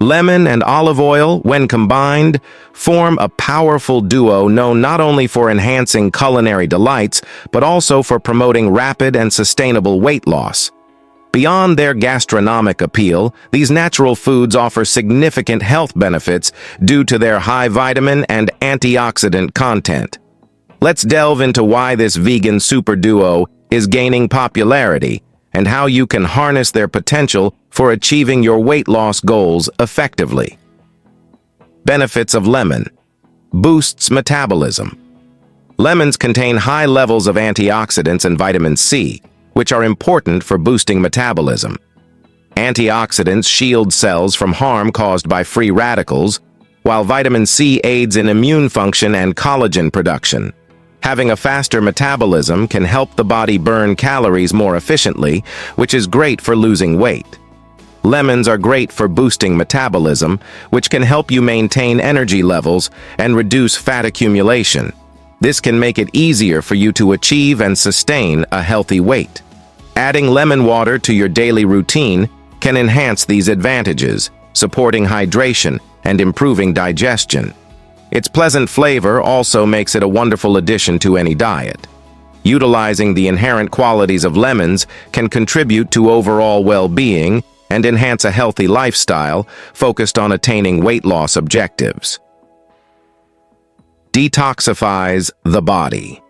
Lemon and olive oil, when combined, form a powerful duo known not only for enhancing culinary delights, but also for promoting rapid and sustainable weight loss. Beyond their gastronomic appeal, these natural foods offer significant health benefits due to their high vitamin and antioxidant content. Let's delve into why this vegan super duo is gaining popularity and how you can harness their potential for achieving your weight loss goals effectively. Benefits of lemon. Boosts metabolism. Lemons contain high levels of antioxidants and vitamin C, which are important for boosting metabolism. Antioxidants shield cells from harm caused by free radicals, while vitamin C aids in immune function and collagen production. Having a faster metabolism can help the body burn calories more efficiently, which is great for losing weight. Lemons are great for boosting metabolism, which can help you maintain energy levels and reduce fat accumulation. This can make it easier for you to achieve and sustain a healthy weight. Adding lemon water to your daily routine can enhance these advantages, supporting hydration and improving digestion. Its pleasant flavor also makes it a wonderful addition to any diet. Utilizing the inherent qualities of lemons can contribute to overall well-being and enhance a healthy lifestyle focused on attaining weight loss objectives. Detoxifies the body.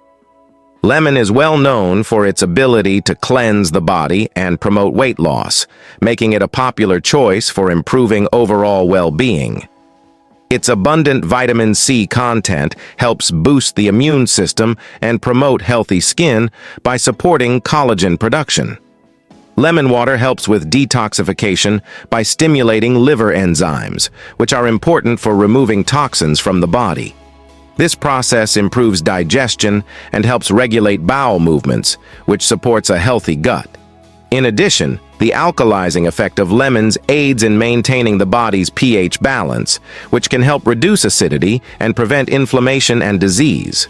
Lemon is well known for its ability to cleanse the body and promote weight loss, making it a popular choice for improving overall well-being. Its abundant vitamin C content helps boost the immune system and promote healthy skin by supporting collagen production. Lemon water helps with detoxification by stimulating liver enzymes, which are important for removing toxins from the body. This process improves digestion and helps regulate bowel movements, which supports a healthy gut. In addition, the alkalizing effect of lemons aids in maintaining the body's pH balance, which can help reduce acidity and prevent inflammation and disease.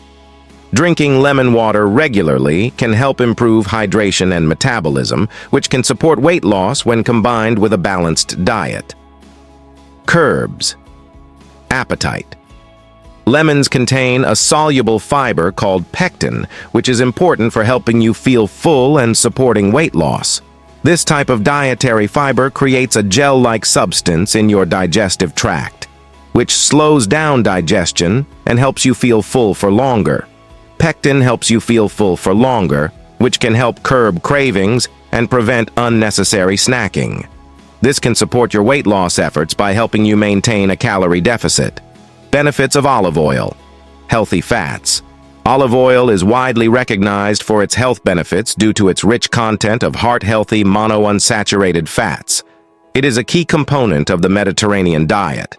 Drinking lemon water regularly can help improve hydration and metabolism, which can support weight loss when combined with a balanced diet. Curbs appetite. Lemons contain a soluble fiber called pectin, which is important for helping you feel full and supporting weight loss. This type of dietary fiber creates a gel-like substance in your digestive tract, which slows down digestion and helps you feel full for longer. Pectin helps you feel full for longer, which can help curb cravings and prevent unnecessary snacking. This can support your weight loss efforts by helping you maintain a calorie deficit. Benefits of olive oil. Healthy fats. Olive oil is widely recognized for its health benefits due to its rich content of heart-healthy monounsaturated fats. It is a key component of the Mediterranean diet.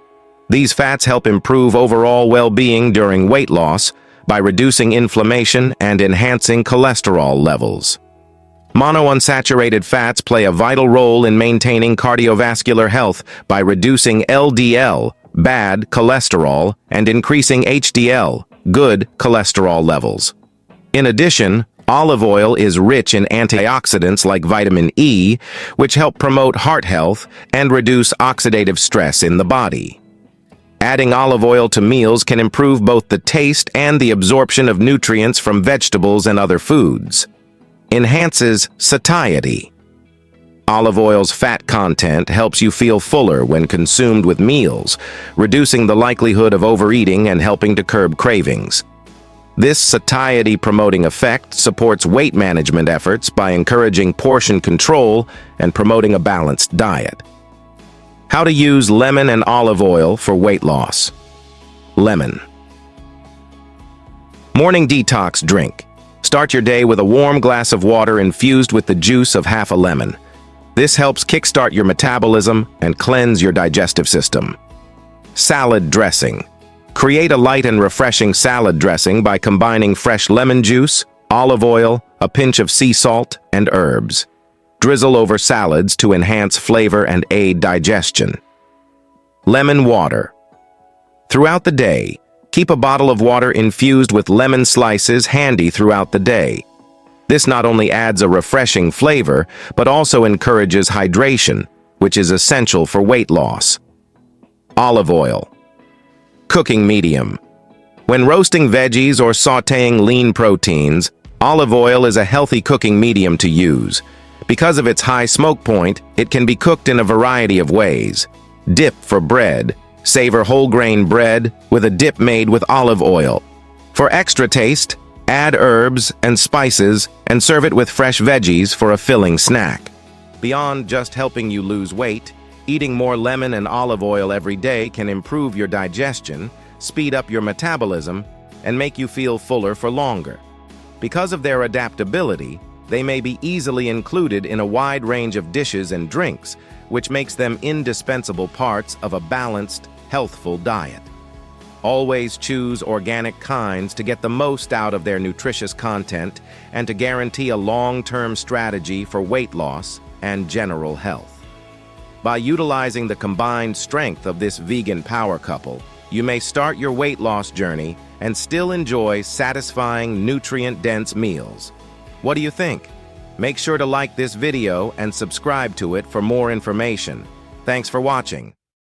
These fats help improve overall well-being during weight loss by reducing inflammation and enhancing cholesterol levels. Monounsaturated fats play a vital role in maintaining cardiovascular health by reducing LDL, bad cholesterol, and increasing HDL, good cholesterol levels. In addition, olive oil is rich in antioxidants like vitamin E, which help promote heart health and reduce oxidative stress in the body. Adding olive oil to meals can improve both the taste and the absorption of nutrients from vegetables and other foods. Enhances satiety. Olive oil's fat content helps you feel fuller when consumed with meals, reducing the likelihood of overeating and helping to curb cravings. This satiety-promoting effect supports weight management efforts by encouraging portion control and promoting a balanced diet. How to use lemon and olive oil for weight loss. Lemon. Morning detox drink. Start your day with a warm glass of water infused with the juice of half a lemon. This helps kickstart your metabolism and cleanse your digestive system. Salad dressing. Create a light and refreshing salad dressing by combining fresh lemon juice, olive oil, a pinch of sea salt, and herbs. Drizzle over salads to enhance flavor and aid digestion. Lemon water. Throughout the day, keep a bottle of water infused with lemon slices handy throughout the day. This not only adds a refreshing flavor, but also encourages hydration, which is essential for weight loss. Olive oil. Cooking medium. When roasting veggies or sautéing lean proteins, olive oil is a healthy cooking medium to use. Because of its high smoke point, it can be cooked in a variety of ways. Dip for bread. Savor whole grain bread with a dip made with olive oil. For extra taste, add herbs and spices and serve it with fresh veggies for a filling snack. Beyond just helping you lose weight, eating more lemon and olive oil every day can improve your digestion, speed up your metabolism, and make you feel fuller for longer. Because of their adaptability, they may be easily included in a wide range of dishes and drinks, which makes them indispensable parts of a balanced, healthful diet. Always choose organic kinds to get the most out of their nutritious content and to guarantee a long-term strategy for weight loss and general health. By utilizing the combined strength of this vegan power couple, you may start your weight loss journey and still enjoy satisfying, nutrient-dense meals. What do you think? Make sure to like this video and subscribe to it for more information. Thanks for watching.